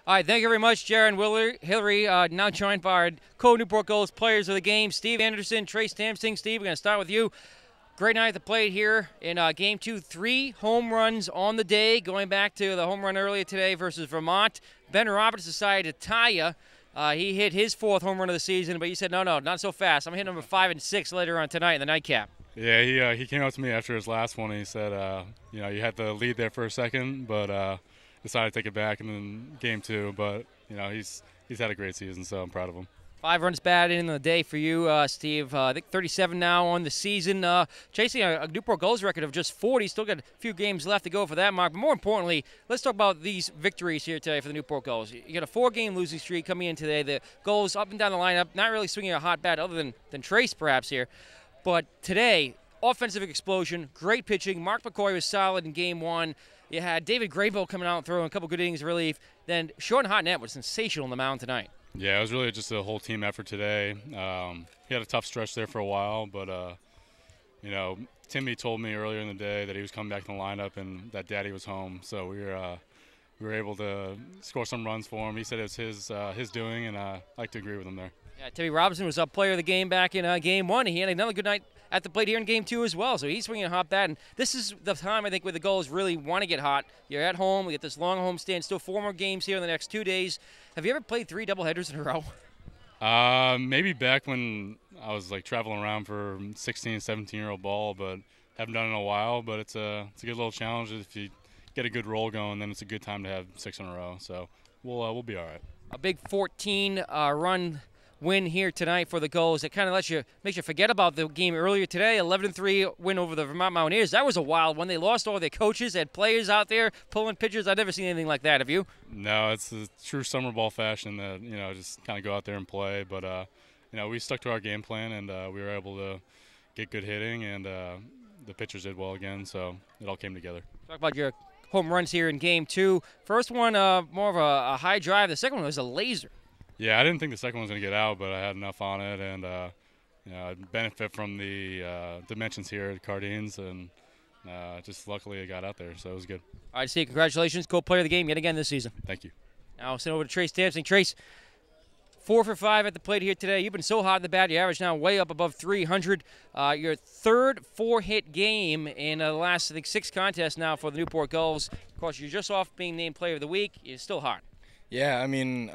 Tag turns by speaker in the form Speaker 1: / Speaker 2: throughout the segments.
Speaker 1: All right, thank you very much, Jaron Hillary, now joined by our co-Newport Gulls players of the game, Steve Anderson, Trace Tamsing. Steve, we're going to start with you. Great night at the plate here in Game 2. 3 home runs on the day, going back to the home run earlier today versus Vermont. Ben Roberts decided to tie you. He hit his 4th home run of the season, but you said, no, not so fast. I'm hitting number 5 and 6 later on tonight in the nightcap.
Speaker 2: Yeah, he came up to me after his last one and he said, you had the lead there for a second, but decided to take it back in Game 2. But he's had a great season, so I'm proud of him.
Speaker 1: 5 runs batted in the day for you, Steve. I think 37 now on the season. Chasing a Newport Gulls record of just 40. Still got a few games left to go for that mark. But more importantly, let's talk about these victories here today for the Newport Gulls. You got a 4-game losing streak coming in today. The Gulls up and down the lineup, not really swinging a hot bat other than Trace perhaps here. But today, offensive explosion, great pitching. Mark McCoy was solid in Game 1. You had David Graybill coming out and throwing a couple good innings of relief. Then Sean Hartnett was sensational on the mound tonight.
Speaker 2: Yeah, it was really just a whole team effort today. He had a tough stretch there for a while, but, Timmy told me earlier in the day that he was coming back to the lineup and that Daddy was home. So we were able to score some runs for him. He said it was his doing, and I like to agree with him there.
Speaker 1: Yeah, Timmy Robinson was up player of the game back in Game 1. He had another good night at the plate here in Game 2 as well. So he's swinging a hot bat. And this is the time, I think, where the Gulls really want to get hot. You're at home. We get this long homestand. Still 4 more games here in the next 2 days. Have you ever played 3 doubleheaders in a row?
Speaker 2: Maybe back when I was traveling around for 16, 17-year-old ball, but haven't done it in a while. But it's a good little challenge. If you get a good roll going, then it's a good time to have 6 in a row. So we'll be all right.
Speaker 1: A big 14-run win here tonight for the Gulls. It kind of makes you forget about the game earlier today. 11-3 win over the Vermont Mountaineers. That was a wild one. They lost all their coaches, had players out there pulling pitchers. I've never seen anything like that. Have you?
Speaker 2: No, it's a true summer ball fashion that just kind of go out there and play. But we stuck to our game plan and we were able to get good hitting and the pitchers did well again. So it all came together.
Speaker 1: Talk about your home runs here in Game 2. First one, more of a high drive. The second one was a laser.
Speaker 2: Yeah, I didn't think the second one was going to get out, but I had enough on it, and I benefit from the dimensions here at Cardines, and just luckily it got out there, so it was good.
Speaker 1: All right, Steve, congratulations, co-player of the game yet again this season.
Speaker 2: Thank you.
Speaker 1: Now I'll send over to Trace Tamsing. Trace, 4 for 5 at the plate here today. You've been so hot in the bat. Your average now way up above 300. Your 3rd 4-hit game in the last, I think, 6 contests now for the Newport Gulls. Of course, you're just off being named player of the week. You're still hot.
Speaker 3: Yeah, I mean,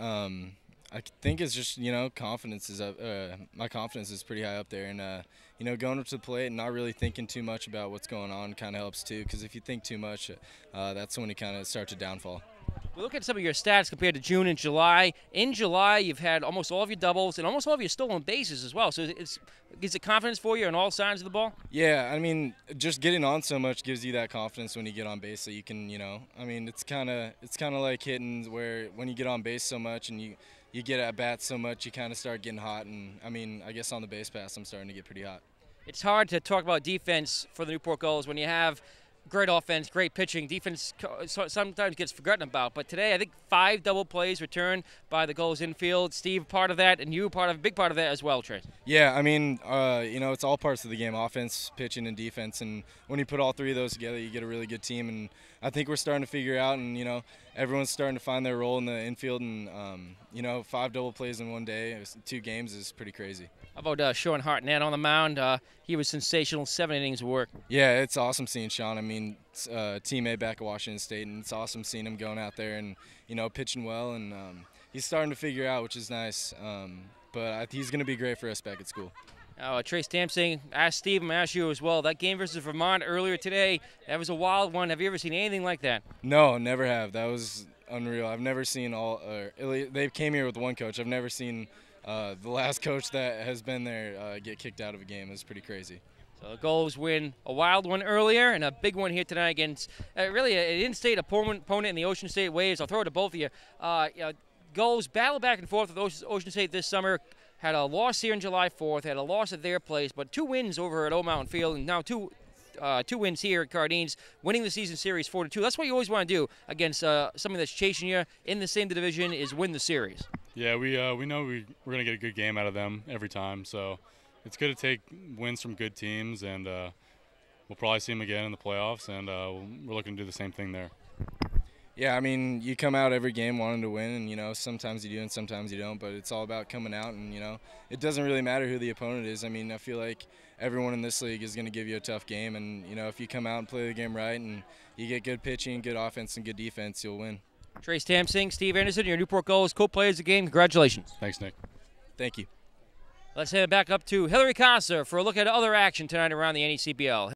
Speaker 3: I think it's just, confidence is up. My confidence is pretty high up there. And, going up to the plate and not really thinking too much about what's going on kind of helps too. Because if you think too much, that's when you kind of start to downfall.
Speaker 1: We look at some of your stats compared to June and July. In July, you've had almost all of your doubles and almost all of your stolen bases as well. So is it confidence for you on all sides of the ball?
Speaker 3: Yeah, I mean, just getting on so much gives you that confidence when you get on base. So you can, I mean, it's kind of like hitting where when you get on base so much and you get at bats so much, you kind of start getting hot. And, I mean, I guess on the base pass, I'm starting to get pretty hot.
Speaker 1: It's hard to talk about defense for the Newport Gulls when you have great offense, great pitching. Defense sometimes gets forgotten about. But today, I think 5 double plays returned by the Gulls infield. Steve, part of that, and you a big part of that as well, Trace.
Speaker 3: Yeah, I mean, it's all parts of the game, offense, pitching, and defense. And when you put all 3 of those together, you get a really good team. And I think we're starting to figure out, and, everyone's starting to find their role in the infield. And, 5 double plays in 1 day, 2 games is pretty crazy.
Speaker 1: How about Sean Hartnett on the mound? He was sensational, 7 innings of work.
Speaker 3: Yeah, it's awesome seeing Sean. I mean, teammate back at Washington State, and it's awesome seeing him going out there and, pitching well. And he's starting to figure out, which is nice. But he's going to be great for us back at school.
Speaker 1: Trace Tamsing, asked Steve, I'm asked you as well. That game versus Vermont earlier today, that was a wild one. Have you ever seen anything like that?
Speaker 3: No, never have. That was unreal. I've never seen they came here with 1 coach. I've never seen the last coach that has been there get kicked out of a game. Is pretty crazy.
Speaker 1: So the Gulls win a wild one earlier and a big one here tonight against really an in-state opponent in the Ocean State Waves. I'll throw it to both of you. Gulls battle back and forth with Ocean State this summer. Had a loss here on July 4th, had a loss at their place, but 2 wins over at Old Mountain Field, and now two wins here at Cardines, winning the season series 4-2. That's what you always want to do against something that's chasing you in the same division is win the series.
Speaker 2: Yeah, we know we're going to get a good game out of them every time, so it's good to take wins from good teams, and we'll probably see them again in the playoffs, and we're looking to do the same thing there.
Speaker 3: Yeah, I mean, you come out every game wanting to win, and, you know, sometimes you do and sometimes you don't, but it's all about coming out, and, you know, it doesn't really matter who the opponent is. I mean, I feel like everyone in this league is going to give you a tough game, and, you know, if you come out and play the game right and you get good pitching, good offense, and good defense, you'll win.
Speaker 1: Trace Tamsing, Steve Anderson, your Newport Gulls co-players of the game. Congratulations.
Speaker 2: Thanks, Nick.
Speaker 3: Thank you.
Speaker 1: Let's head back up to Hillary Casa for a look at other action tonight around the NECBL.